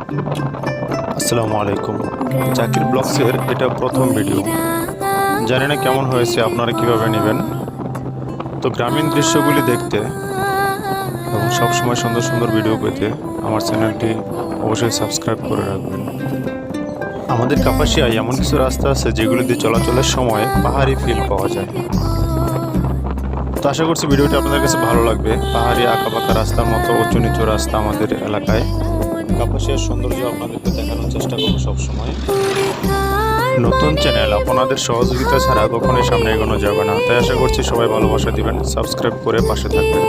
আসসালামু আলাইকুম। জাকির ব্লগসের এটা প্রথম ভিডিও। জানি না কেমন হয়েছে, আপনারা কিভাবে নেবেন। তো গ্রামীণ দৃশ্যগুলি দেখতে এবং সবসময় সুন্দর সুন্দর ভিডিও পেতে আমার চ্যানেলটি অবশ্যই সাবস্ক্রাইব করে রাখবেন। আমাদের কাপাসিয়ায় এমন কিছু রাস্তা আছে যেগুলি দিয়ে চলাচলের সময় পাহাড়ি ফিল পাওয়া যায়। তো আশা করছি ভিডিওটি আপনাদের কাছে ভালো লাগবে। পাহাড়ি আঁকাবাঁকা রাস্তার মতো উঁচু নিচু রাস্তা আমাদের এলাকায়। কাপাসিয়ার সৌন্দর্য আপনাদেরকে দেখানোর চেষ্টা করবো সবসময়। নতুন চ্যানেল, আপনাদের সহযোগিতা ছাড়া কখনোই সামনে এগোনো যাবে না। তাই আশা করছি সবাই ভালোবাসা দিবেন, সাবস্ক্রাইব করে পাশে থাকবেন।